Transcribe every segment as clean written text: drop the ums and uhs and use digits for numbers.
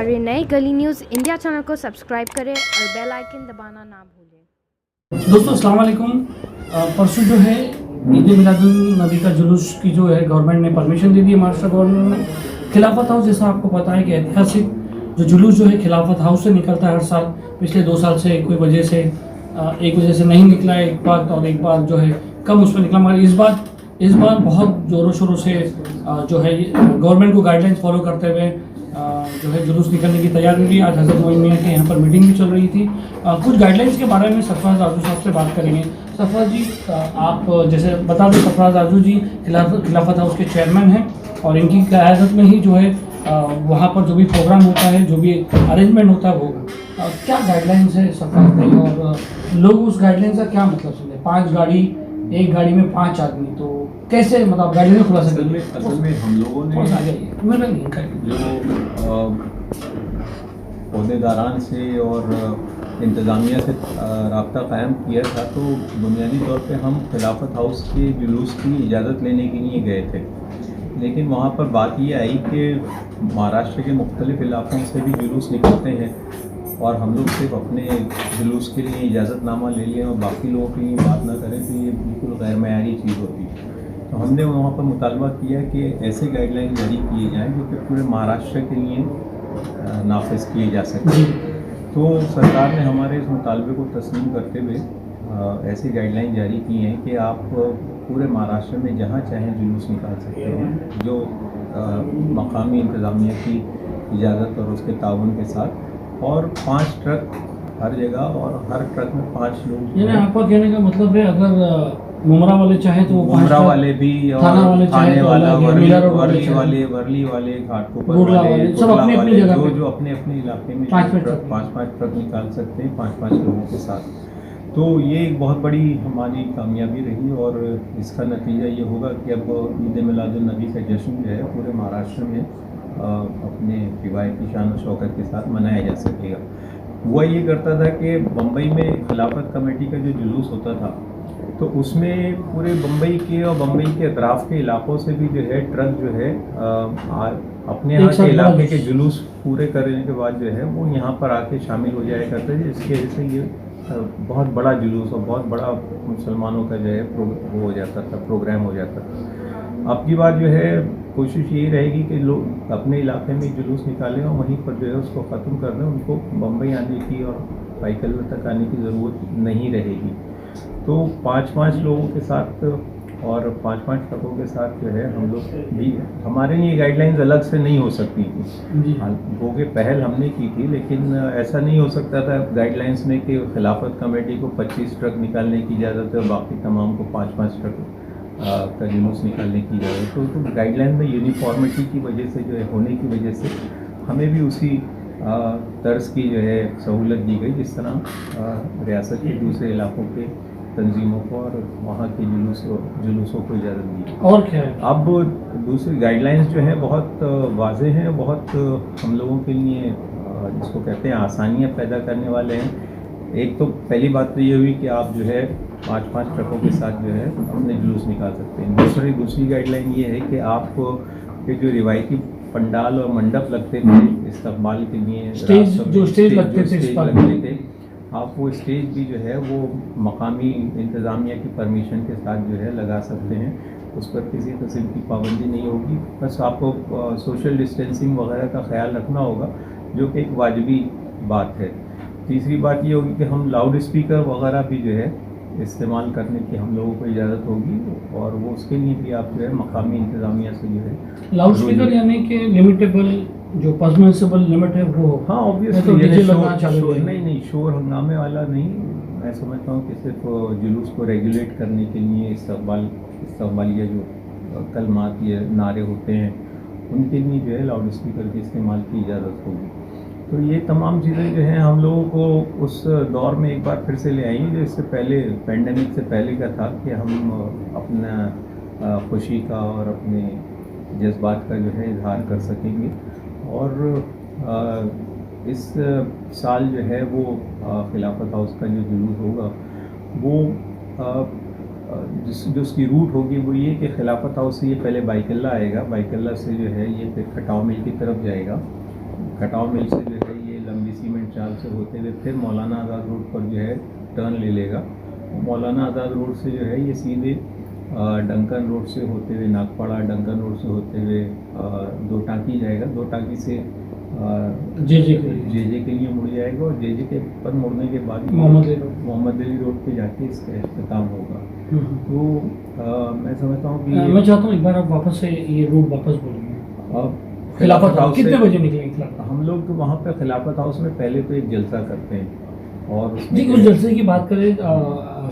हमारे नए गली न्यूज़ इंडिया चैनल को सब्सक्राइब करें और बेल आइकन दबाना ना भूलें। दोस्तों अस्सलाम वालेकुम। परसों जो है ईद मिलादुन नबी का जुलूस की जो है गवर्नमेंट ने परमिशन दे दी है, महाराष्ट्र गवर्नमेंट ने। खिलाफत हाउस, जैसा आपको पता है कि ऐतिहासिक जो जुलूस जो है खिलाफत हाउस से निकलता है हर साल। पिछले 2 साल से कोई वजह से एक वजह से नहीं निकला एक बार, और एक बार जो है कम उसमें निकला, मगर इस बार बहुत ज़ोरों शोरों से जो है गवर्नमेंट को गाइडलाइंस फॉलो करते हुए जो है जुलूस निकलने की तैयारी हुई। आज हज़रत मोइन मियां के यहाँ पर मीटिंग भी चल रही थी। कुछ गाइडलाइंस के बारे में सरफराज आजू साहब से बात करेंगे। सरफराज जी, आप जैसे बता दें, सरफराज आजू जी खिलाफत हाउस के चेयरमैन हैं और इनकी क़यादत में ही जो है वहाँ पर जो भी प्रोग्राम होता है, जो भी अरेंजमेंट होता है, वो क्या गाइडलाइंस है सरफराज भाई, और लोग उस गाइडलाइंस का क्या मतलब समझे? 5 गाड़ी, एक गाड़ी में 5 आदमी, तो कैसे मतलब गाड़ी में खुलासा? असल में हम लोगों ने जो अहदेदारान से और इंतज़ामिया से राब्ता कायम किया था, तो बुनियादी तौर पे हम खिलाफत हाउस के जुलूस की इजाज़त लेने के लिए गए थे। लेकिन वहाँ पर बात ये आई कि महाराष्ट्र के मुख्तलिफ़ इलाक़ों से भी जुलूस निकलते हैं और हम लोग सिर्फ अपने जुलूस के लिए इजाज़तनामा ले लें और बाकी लोगों के लिए बात ना करें, तो ये बिल्कुल गैर मयारी चीज़ होती है। तो हमने वहाँ पर मुतालबा किया कि ऐसे गाइडलाइन जारी किए जाएँ जो कि पूरे महाराष्ट्र के लिए नाफिज किए जा सकें। तो सरकार ने हमारे इस मुतालबे को तस्लीम करते हुए ऐसी गाइडलाइन जारी की हैं कि आप पूरे महाराष्ट्र में जहाँ चाहें जुलूस निकाल सकते हैं, जो मकामी इंतज़ामिया की इजाज़त और उसके ताउन के साथ, और 5 ट्रक हर जगह और हर ट्रक में 5 लोग। यानी आपका कहने का मतलब है, अगर मुमरा वाले चाहे तो वो मुमरा वाले भी, और थाने वाला, वर्ली वाले, घाटकोपर वाले, सब अपनी अपनी जगह जो अपने अपने इलाके में 5-5 ट्रक निकाल सकते हैं 5-5 लोगों के साथ। तो ये एक बहुत बड़ी हमारी कामयाबी रही और इसका नतीजा ये होगा कि अब ईद मिलादुन नबी का जश्न जो है पूरे महाराष्ट्र में अपने रिवायती शान और शौकत के साथ मनाया जा सकेगा। हुआ ये करता था कि बम्बई में खिलाफत कमेटी का जो जुलूस होता था, तो उसमें पूरे बम्बई के और बम्बई के अतराफ़ के इलाक़ों से भी जो है ट्रक जो है अपने यहाँ के इलाके के जुलूस पूरे करने के बाद जो है वो यहाँ पर आके शामिल हो जाया करते थे। इसकी वजह से ये बहुत बड़ा जुलूस और बहुत बड़ा मुसलमानों का जो है वो हो जाता था, प्रोग्राम हो जाता था। अब की बात जो है कोशिश यही रहेगी कि लोग अपने इलाके में जुलूस निकालें और वहीं पर जो है उसको ख़त्म कर दें। उनको बम्बई आने की और बाइकल तक आने की ज़रूरत नहीं रहेगी। तो 5-5 लोगों के साथ और 5-5 ट्रकों के साथ जो है हम लोग भी, हमारे लिए गाइडलाइंस अलग से नहीं हो सकती थी। वो के पहल हमने की थी, लेकिन ऐसा नहीं हो सकता था गाइडलाइंस में कि खिलाफत कमेटी को 25 ट्रक निकालने की इजाज़त है और बाकी तमाम को 5-5 ट्रक का जुलूस निकालने की इजाज़त। तो गाइडलाइन में यूनिफॉर्मिटी की वजह से जो है, होने की वजह से हमें भी उसी तर्ज की जो है सहूलत दी गई, जिस तरह रियासत के दूसरे इलाकों के तंजीमों को और वहाँ के जुलूसों को इजाज़त दी। और क्या है, अब दूसरी गाइडलाइंस जो है बहुत वाज़ेह हैं, बहुत हम लोगों के लिए जिसको कहते हैं आसानियाँ पैदा करने वाले हैं। एक तो पहली बात तो ये हुई कि आप जो है 5-5 ट्रकों के साथ जो है अपने जुलूस निकाल सकते हैं। दूसरी गाइडलाइन ये है कि आप के जो रिवायती पंडाल और मंडप लगते थे इस्तकबाल के लिए, स्टेज लगते थे, आप वो स्टेज भी जो है वो मकामी इंतज़ामिया की परमिशन के साथ जो है लगा सकते हैं। उस पर किसी किस्म की पाबंदी नहीं होगी। बस आपको सोशल डिस्टेंसिंग वगैरह का ख्याल रखना होगा, जो कि एक वाजिबी बात है। तीसरी बात ये होगी कि हम लाउड स्पीकर वगैरह भी जो है इस्तेमाल करने की हम लोगों को इजाज़त होगी, और वो उसके लिए भी आप जो है मकामी इंतज़ामिया से जो है लाउड स्पीकर यानी कि लिमिटेबल जो परमिसिबल लिमिट है वो। हाँ, ऑब्वियसली नहीं शोर हंगामे वाला नहीं। मैं समझता हूँ कि सिर्फ जुलूस को रेगुलेट करने के लिए इस्तकबालिया जो कलमात या नारे होते हैं, उनके लिए जो है लाउड स्पीकर के इस्तेमाल की इजाज़त होगी। तो ये तमाम चीज़ें जो हैं हम लोगों को उस दौर में एक बार फिर से ले आई, जो इससे पहले पेंडेमिक से पहले का था, कि हम अपना खुशी का और अपने जज्बात का जो है इजहार कर सकेंगे। और इस साल जो है वो खिलाफत हाउस का जो जुलूस होगा वो जो उसकी रूट होगी वो ये कि खिलाफत हाउस से ये पहले बाइकल्ला आएगा, बाइकल्ला से जो है ये फिर खटाव मिल की तरफ जाएगा, खटाव मिल से जो है ये लंबी सीमेंट चाल से होते हुए फिर मौलाना आज़ाद रोड पर जो है टर्न ले लेगा। मौलाना आज़ाद रोड से जो है ये सीधे डंकन रोड से होते हुए नागपाड़ा, डंकन रोड से होते हुए दो टाँकी जाएगा। दो टाँकी से जे के लिए मुड़ जाएगा और जे के पर मुड़ने के बाद मोहम्मद अली रोड पे जाके इसका इख्तिताम होगा। तो मैं समझता हूँ कि मैं चाहता हूँ एक बार आप वापस से ये रूट वापस बोलिए। खिलाफत हाउस कितने बजे निकलेंगे? हम लोग तो वहाँ पे खिलाफत हाउस में पहले तो एक जलसा करते हैं और जी उस जलसे की बात करें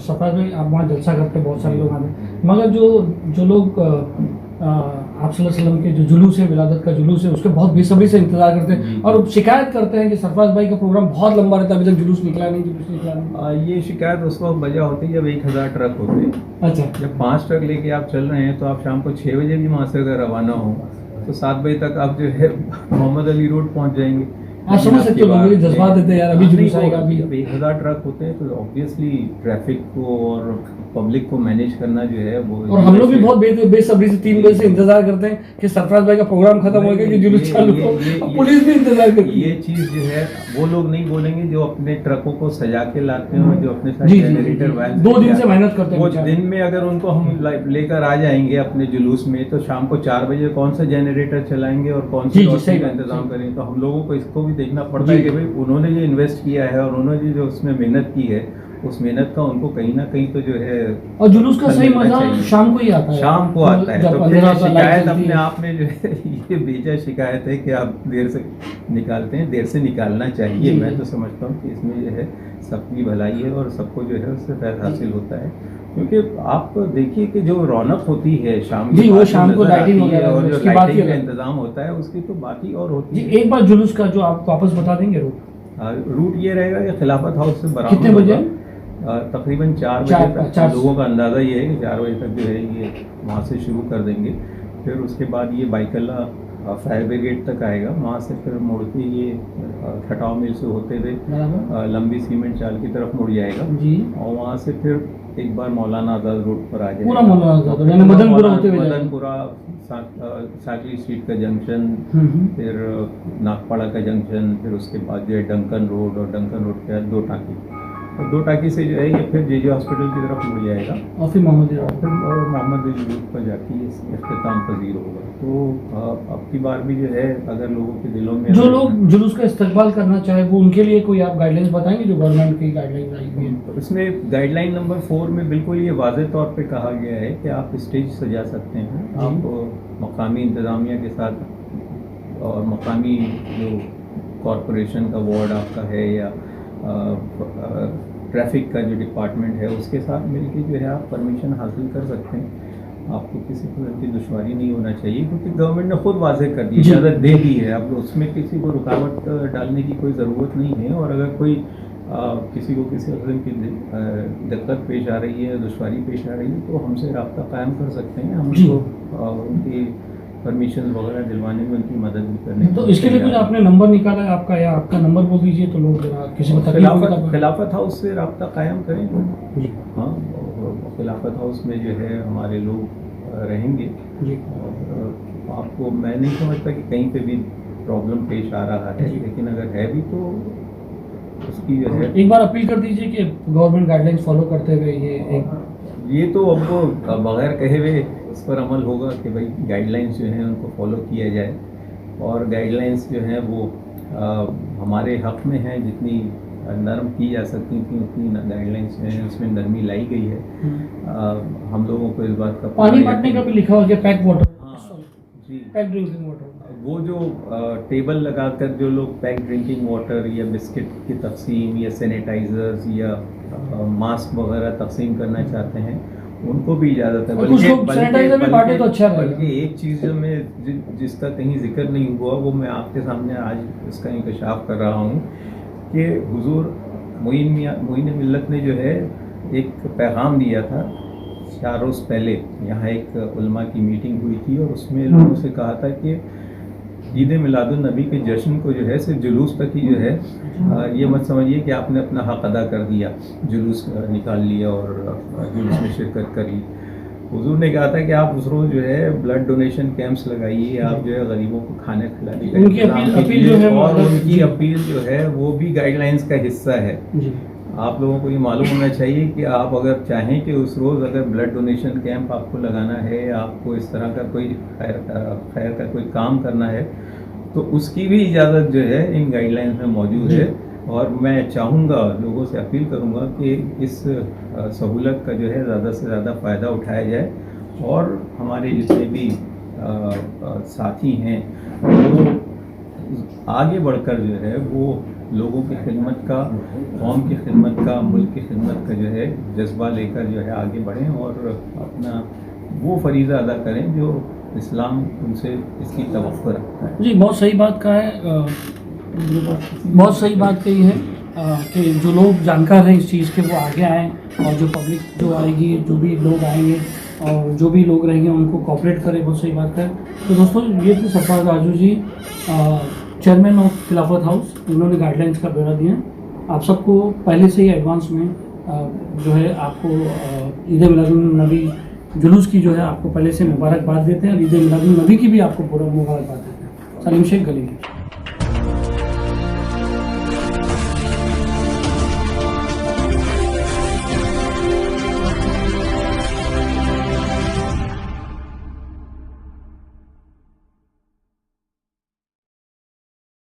सफर में आप वहाँ जलसा करते हैं, बहुत सारे लोग आते हैं, मगर जो लोग आप सल्लल्लाहु अलैहि वसल्लम के जो जुलूस है, विलादत का जुलूस है, उसके बहुत बेसब्री से इंतजार करते हैं और शिकायत करते हैं कि सरफराज भाई का प्रोग्राम बहुत लंबा रहता है, अभी तक जुलूस निकला नहीं। ये शिकायत उस वक्त वजह होती है जब 1000 ट्रक होते हैं। अच्छा, जब 5 ट्रक लेके आप चल रहे हैं तो आप शाम को 6 बजे भी वहाँ से अगर रवाना हो तो 7 बजे तक आप जो है मोहम्मद अली रोड पहुँच जाएंगे। आप समझ सकते हो लोगों के जज्बात देते हैं यार, अभी जुलूस आएगा। अभी 1000 ट्रक होते हैं तो ऑब्वियसली ट्रैफिक को और पब्लिक को मैनेज करना जो है वो, और हम लोग भी बहुत बेसब्री से 3 बजे से इंतजार करते हैं कि सरफराज भाई का प्रोग्राम खत्म हो गया कि जुलूस चालू हो। पुलिस भी इंतजार करती है। ये चीज जो है वो लोग नहीं बोलेंगे जो अपने ट्रकों को सजा के लाते हैं और जो अपने साथ जनरेटर वैन 2 दिन से मेहनत करते हैं। वो दिन में अगर उनको हम लेकर आ जाएंगे अपने जुलूस में तो शाम को 4 बजे कौन सा जनरेटर चलाएंगे और कौन सी रोशनी का इंतजाम करेंगे। तो हम लोगों को इसको भी देखना पड़ता है कि भाई उन्होंने जो इन्वेस्ट किया है और उन्होंने जो उसमें मेहनत की है उस मेहनत का उनको कहीं ना कहीं तो जो है, और जुलूस का सही मजा शाम को ही आता है। शाम को आता है। तो फिर शिकायत अपने आप में जो है ये बेजा शिकायत है कि आप देर से निकालते हैं, देर से निकालना चाहिए। मैं तो समझता हूँ कि इसमें जो है सबकी भलाई है और सबको जो है उससे फायदा हासिल होता है। क्योंकि आप देखिए कि जो रौनक होती है शाम की, वो शाम को लाइटिंग वगैरह और जो लाइटिंग का इंतजाम होता है उसकी तो बात ही और होती है। एक बार जुलूस का जो आप वापस बता देंगे रूट ये रहेगा कि खिलाफत हाउस से बराबर कितने बजे? तकरीबन 4 बजे तक। लोगों का अंदाज़ा ये है कि 4 बजे तक जो है ये वहाँ से शुरू कर देंगे। फिर उसके बाद ये बाइकल्ला फायर ब्रिगेड तक आएगा। वहाँ से फिर मुड़ के ये खटाव मिल से होते हुए लंबी सीमेंट चाल की तरफ मुड़ जाएगा जी। और वहाँ से फिर एक बार मौलाना आज़ाद रोड पर आ जाएगा। मदनपुरा साकली स्ट्रीट का जंक्शन, फिर नागपाड़ा का जंक्शन, फिर उसके बाद जो है डंकन रोड और डंकन रोड के दो टाँकी, और 2 टाँकी से जो है ये फिर जे हॉस्पिटल की तरफ मुड़ जाएगा और फिर मोहम्मद अली रोड पर जाके इख्तिताम पजीर होगा। तो अब की बार भी जो है अगर लोगों के दिलों में जो लोग जुलूस का इस्तकबाल करना चाहे वो उनके लिए कोई आप गाइडलाइंस बताएंगे जो गवर्नमेंट की गाइडलाइंस आई हुई है? इसमें गाइडलाइन नंबर 4 में बिल्कुल ये वाज़ेह तौर पे कहा गया है कि आप स्टेज सजा सकते हैं। आप मकामी इंतज़ामिया के साथ और मकामी जो कॉरपोरेशन का वार्ड आपका है या ट्रैफिक का जो डिपार्टमेंट है उसके साथ मिलकर जो है आप परमिशन हासिल कर सकते हैं। आपको किसी तरह की दुश्वारी नहीं होना चाहिए क्योंकि गवर्नमेंट ने खुद वाज़ेह कर दी, इजाज़त दे दी है। अब उसमें किसी को रुकावट डालने की कोई ज़रूरत नहीं है। और अगर कोई किसी को किसी किस्म की दिक्कत पेश आ रही है, दुश्वारी पेश आ रही है तो हमसे रब्ता कायम कर सकते हैं। हम उसको उनकी परमिशन वगैरह दिलवाने में उनकी मदद भी करने। तो इसके लिए कुछ आपने नंबर निकाला है आपका, या आपका नंबर बोल दीजिए तो लोग किसी को खिलाफत हाउस से रब्ता कायम करें जी। हाँ, खिलाफत हाउस में जो है हमारे लोग रहेंगे जी। और आपको मैं नहीं समझता कि कहीं पे भी प्रॉब्लम पेश आ रहा है, लेकिन अगर है भी तो उसकी जो है एक बार अपील कर दीजिए कि गवर्नमेंट गाइडलाइंस फॉलो करते हुए ये तो अब बगैर कहे हुए इस पर अमल होगा कि भाई गाइडलाइंस जो हैं उनको फॉलो किया जाए। और गाइडलाइंस जो हैं वो हमारे हक़ में हैं, जितनी नरम की जा सकती थी उतनी गाइडलाइंस जो हैं उसमें नरमी लाई गई है। हम लोगों को इस बात का पानी बांटने का भी लिखा हुआ है, पैक वाटर, जी पैक ड्रिंकिंग वाटर। वो जो टेबल लगाकर जो लोग पैक ड्रिंकिंग वाटर या बिस्किट की तकसीम या सैनिटाइजर्स या मास्क वगैरह तकसीम करना चाहते हैं उनको भी इजाज़त है। बल्कि एक चीज़ जो मैं जिसका कहीं जिक्र नहीं हुआ वो मैं आपके सामने आज इसका इंकशाफ कर रहा हूँ कि हुजूर मोइन मिल्लत ने जो है एक पैगाम दिया था 4 रोज़ पहले। यहाँ एक उलमा की मीटिंग हुई थी और उसमें लोगों से कहा था कि ईद मिलादुन नबी के जश्न को जो है सिर्फ जुलूस तक ही जो है ये मत समझिए कि आपने अपना हक़ अदा कर दिया, जुलूस निकाल लिया और जुलूस में शिरकत कर ली। हुजूर ने कहा था कि आप उस रोज़ जो है ब्लड डोनेशन कैंप्स लगाइए, आप जो है गरीबों को खाने खिलाने का उनकी अपील जो है और मतलब उनकी अपील जो है वो भी गाइडलाइंस का हिस्सा है। जी आप लोगों को ये मालूम होना चाहिए कि आप अगर चाहें कि उस रोज़ अगर ब्लड डोनेशन कैंप आपको लगाना है, आपको इस तरह का कोई खैर का कोई काम करना है, तो उसकी भी इजाज़त जो है इन गाइडलाइंस में मौजूद है। और मैं चाहूँगा, लोगों से अपील करूँगा कि इस सहूलत का जो है ज़्यादा से ज़्यादा फ़ायदा उठाया जाए और हमारे जितने भी साथी हैं वो आगे बढ़कर जो है वो लोगों की खिदमत का, कौम की खिदमत का, मुल्क की खिदमत का जो है जज्बा लेकर जो है आगे बढ़ें और अपना वो फरीज़ा अदा करें जो इस्लाम उनसे इसकी तवक्को रखता है। जी, बहुत सही बात कहा है, बहुत सही बात कही है कि जो लोग जानकार हैं इस चीज़ के वो आगे आएँ और जो पब्लिक जो आएगी, जो भी लोग आएंगे और जो भी लोग रहेंगे उनको कोऑपरेट करें, बहुत सही बात है। तो दोस्तों ये थे सरफराज राजू जी, चेयरमैन ऑफ खिलाफत हाउस, इन्होंने गाइडलाइंस का ब्यौरा दिया। आप सबको पहले से ही एडवांस में जो है आपको ईद मिलादुन नबी जुलूस की जो है आपको पहले से मुबारकबाद देते हैं और ईद मिलादुन नबी की भी आपको पूरा मुबारकबाद देते हैं। सलीम शेख गली।